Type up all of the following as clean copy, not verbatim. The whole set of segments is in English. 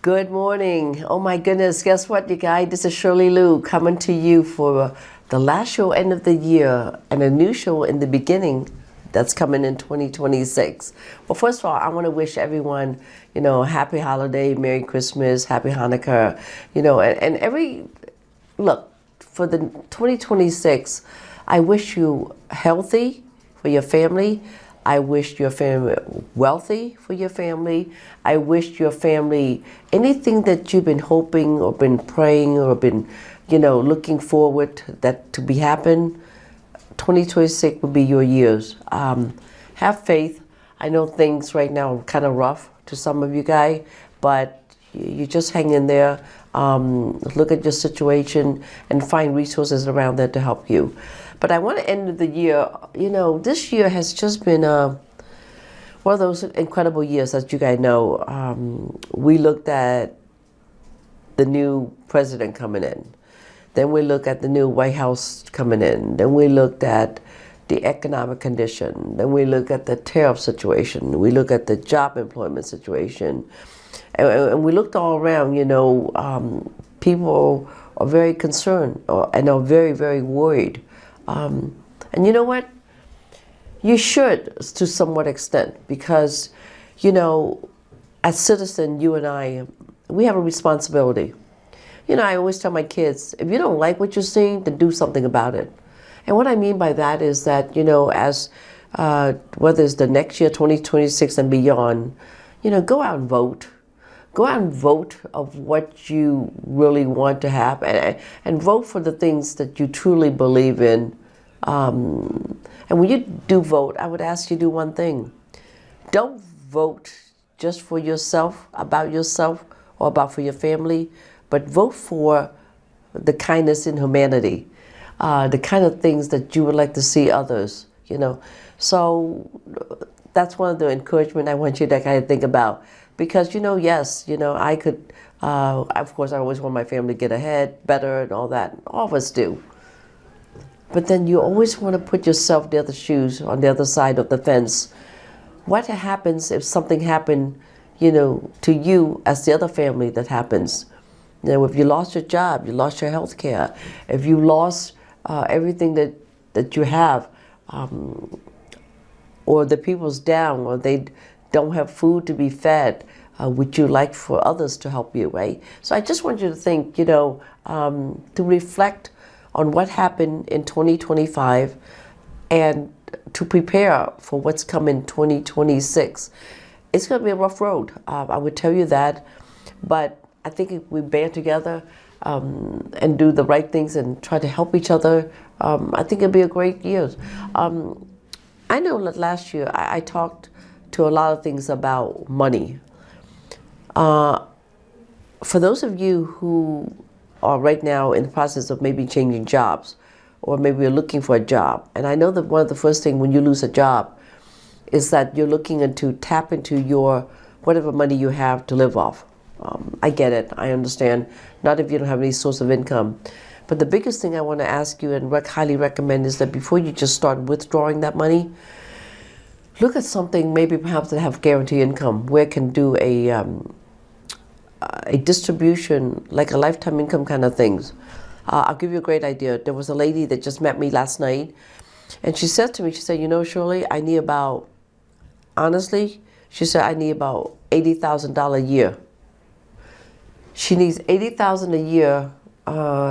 Good morning. Oh my goodness, guess what, you guys? This is Shirley Luu coming to you for the last show end of the year and a new show in the beginning that's coming in 2026. Well, first of all, I want to wish everyone, happy holiday, Merry Christmas, Happy Hanukkah, and every, look, for the 2026, I wish you healthy for your family. I wish your family wealthy for your family. I wish your family anything that you've been hoping or been praying or been, looking forward that to be happen. 2026 will be your years. Have faith. I know things right now are kind of rough to some of you guys, but you just hang in there. Look at your situation and find resources around there to help you. But I want to end the year, this year has just been one of those incredible years that you guys know. We looked at the new president coming in. Then we look at the new White House coming in. Then we looked at the economic condition. Then we look at the tariff situation. We look at the job employment situation. And we looked all around, people are very concerned and are very, very worried. And you know what? You should to somewhat extent because, as citizens, you and I, we have a responsibility. I always tell my kids, if you don't like what you're seeing, then do something about it. And what I mean by that is that, as whether it's the next year, 2026 and beyond, go out and vote. Go out and vote of what you really want to have and vote for the things that you truly believe in. And when you do vote, I would ask you to do one thing. Don't vote just for yourself, or about for your family, but vote for the kindness in humanity, the kind of things that you would like to see others, So that's one of the encouragement I want you to kind of think about. Because, yes, I could, of course, I always want my family to get ahead, better and all that. All of us do. But then you always want to put yourself the other shoes on the other side of the fence. What happens if something happened, to you as the other family that happens? If you lost your job, you lost your health care, if you lost everything that you have, or the people's down, or they don't have food to be fed, would you like for others to help you, right? So I just want you to think, to reflect on what happened in 2025 and to prepare for what's coming in 2026. It's going to be a rough road, I would tell you that, but I think if we band together and do the right things and try to help each other, I think it'll be a great year. I know that last year I talked to a lot of things about money. For those of you who are right now in the process of maybe changing jobs, or maybe you're looking for a job, and I know that one of the first things when you lose a job is that you're looking to tap into your whatever money you have to live off. I get it, I understand, not if you don't have any source of income. But the biggest thing I want to ask you and highly recommend is that before you just start withdrawing that money, look at something maybe perhaps that have guaranteed income, where it can do a distribution, like a lifetime income kind of things. I'll give you a great idea. There was a lady that just met me last night, and she said to me, she said, Shirley, I need about, honestly, she said, I need about $80,000 a year. She needs $80,000 a year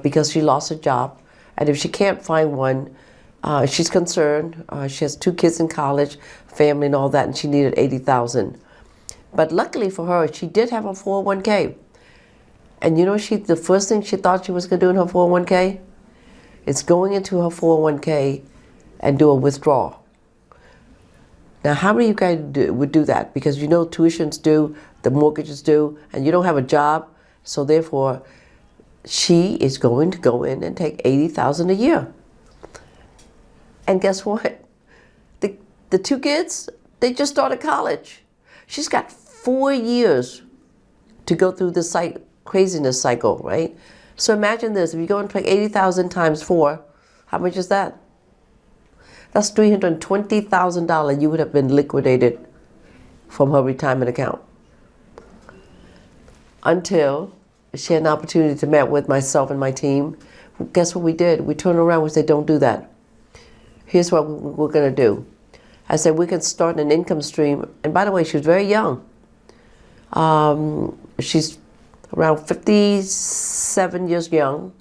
because she lost her job, and if she can't find one, she's concerned. She has 2 kids in college, family and all that, and she needed $80,000. But luckily for her, she did have a 401k. And the first thing she thought she was going to do in her 401k is going into her 401k and do a withdrawal. Now, how many of you guys would do that? Because tuition's due, the mortgages due, and you don't have a job, so therefore, she is going to go in and take $80,000 a year. And guess what? The 2 kids, they just started college. She's got 4 years to go through this craziness cycle, right? So imagine this, if you go and take 80,000 times 4, how much is that? That's $320,000 you would have been liquidated from her retirement account. until she had an opportunity to meet with myself and my team. Guess what we did? We turned around, we said, don't do that. Here's what we're going to do. I said, we can start an income stream. And by the way, she was very young. She's around 57 years young.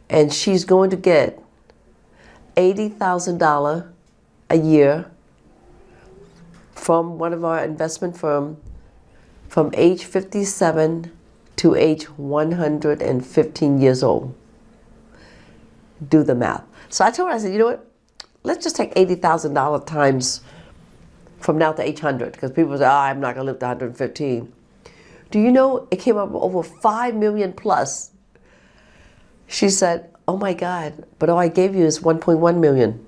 And she's going to get $80,000 a year from one of our investment firms from age 57 to age 115 years old. Do the math. So I told her, I said, you know what? Let's just take $80,000 times from now to age 100, because people say, oh, I'm not going to live to 115. Do you know it came up over 5 million plus? She said, oh my God, but all I gave you is 1.1 million.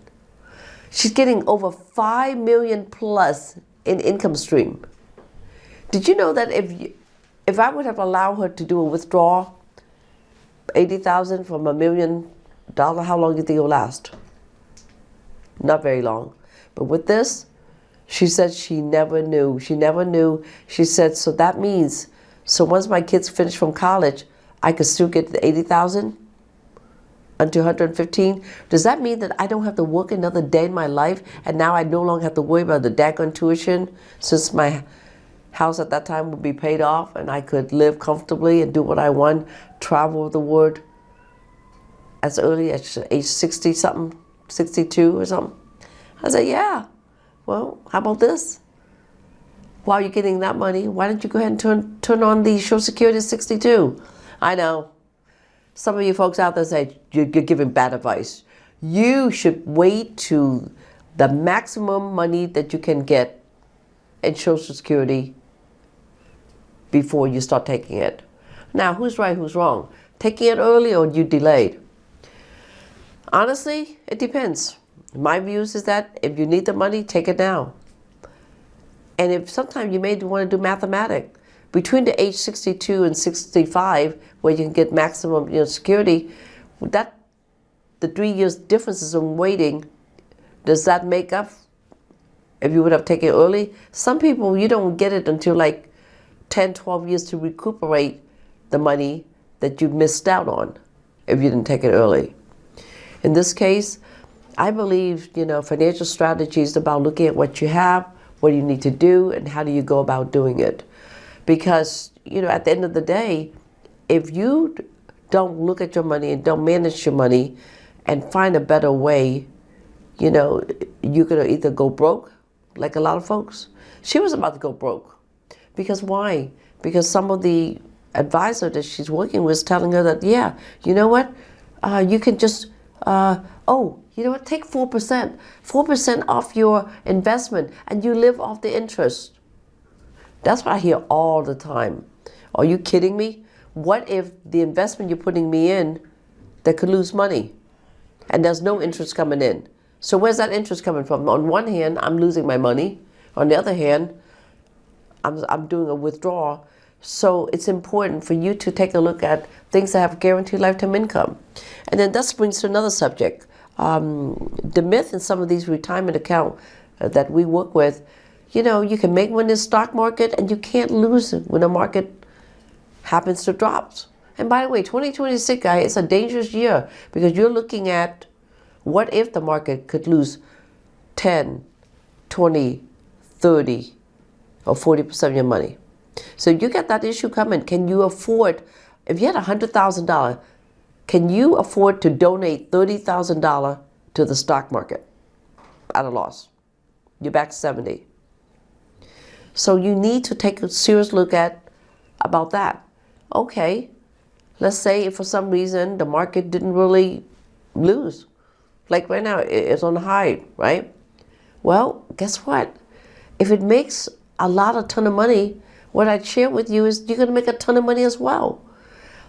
She's getting over 5 million plus in income stream. Did you know that if I would have allowed her to do a withdrawal, 80,000 from $1 million, how long do you think it will last? Not very long. But with this, she said she never knew. She never knew. She said, so that means, so once my kids finish from college, I could still get the 80,000 until 115. Does that mean that I don't have to work another day in my life, and now I no longer have to worry about the daggone tuition, since my house at that time would be paid off and I could live comfortably and do what I want, travel the world as early as age 60 something, 62 or something? I said, yeah. Well, how about this? While you're getting that money, why don't you go ahead and turn on the Social Security at 62? I know. Some of you folks out there say, you're giving bad advice. You should wait to the maximum money that you can get in Social Security before you start taking it. Now, who's right, who's wrong? Taking it early or you delayed? Honestly, it depends. My views is that if you need the money, take it now. And if sometimes you may want to do mathematics. Between the age 62 and 65, where you can get maximum security, that the 3 years differences in waiting, does that make up if you would have taken it early? Some people, you don't get it until like 10, 12 years to recuperate the money that you missed out on if you didn't take it early. In this case, I believe, financial strategy is about looking at what you have, what you need to do, and how do you go about doing it. Because, at the end of the day, if you don't look at your money and don't manage your money and find a better way, you're going to either go broke, like a lot of folks. She was about to go broke. Because why? Because some of the advisor that she's working with is telling her that, yeah, you know what? You can just, take 4%. 4% off your investment, and you live off the interest. That's what I hear all the time. Are you kidding me? What if the investment you're putting me in, that could lose money, and there's no interest coming in? So where's that interest coming from? On one hand, I'm losing my money. On the other hand, I'm doing a withdrawal. So it's important for you to take a look at things that have guaranteed lifetime income. And then that brings to another subject. The myth in some of these retirement accounts that we work with, you can make money in the stock market and you can't lose it when the market happens to drop. And by the way, 2026, guys, it's a dangerous year because you're looking at what if the market could lose 10, 20, 30, or 40% of your money. So you got that issue coming. Can you afford, if you had $100,000, can you afford to donate $30,000 to the stock market at a loss? You're back 70. So you need to take a serious look at about that. Okay, let's say if for some reason the market didn't really lose. Like right now, it's on the high, right? Well, guess what? If it makes a ton of money, what I'd share with you is you're going to make a ton of money as well.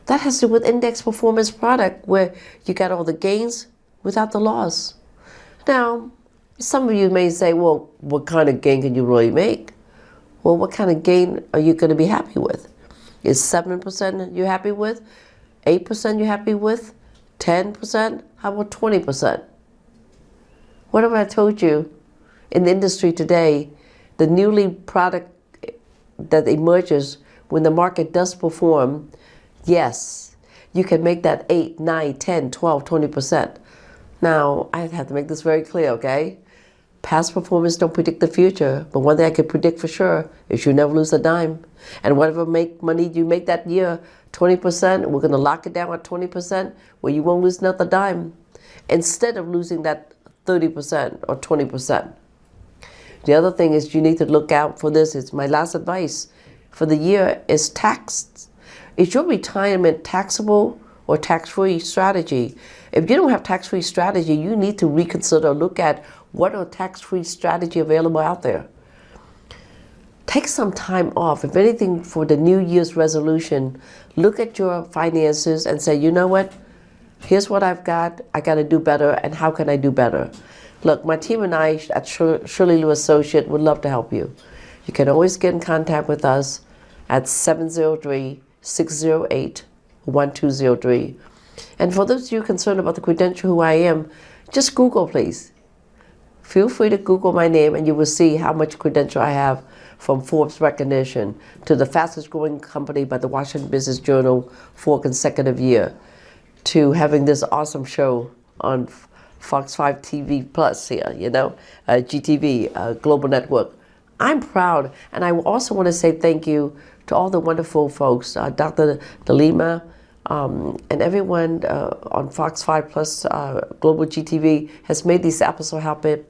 That has to do with index performance product, where you got all the gains without the loss. Now, some of you may say, well, what kind of gain can you really make? Well, what kind of gain are you going to be happy with? Is 7% you're happy with? 8% you're happy with? 10%? How about 20%? What have I told you? In the industry today, the newly product that emerges when the market does perform, yes, you can make that 8, 9, 10, 12, 20%. Now, I have to make this very clear, okay? Past performance don't predict the future, but one thing I can predict for sure is you never lose a dime. And whatever money you make that year, 20%, we're going to lock it down at 20% where you won't lose another dime instead of losing that 30% or 20%. The other thing is you need to look out for this. It's my last advice for the year is tax. Is your retirement taxable or tax-free strategy? If you don't have tax-free strategy, you need to reconsider or look at what are tax-free strategy available out there. Take some time off. If anything, for the New Year's resolution, look at your finances and say, you know what? Here's what I've got. I got to do better. And how can I do better? Look, my team and I at Shirley Luu Associate would love to help you. You can always get in contact with us at 703-608-1203. And for those of you concerned about the credential who I am, just Google, please. Feel free to Google my name and you will see how much credential I have, from Forbes recognition to the fastest growing company by the Washington Business Journal for a consecutive year, to having this awesome show on Fox 5 TV Plus here, GTV, Global Network. I'm proud, and I also want to say thank you to all the wonderful folks, Dr. DeLima, and everyone on Fox 5 Plus Global GTV has made these episodes happen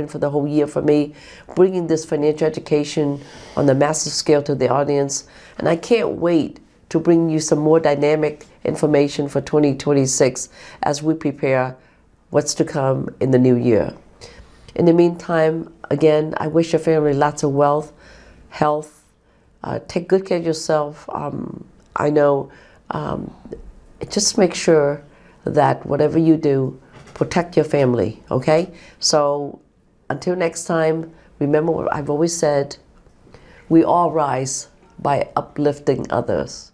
for the whole year for me, bringing this financial education on the massive scale to the audience. And I can't wait to bring you some more dynamic information for 2026 as we prepare what's to come in the new year. In the meantime, again, I wish your family lots of wealth, health. Take good care of yourself. I know, just make sure that whatever you do, protect your family, okay? So until next time, remember what I've always said, we all rise by uplifting others.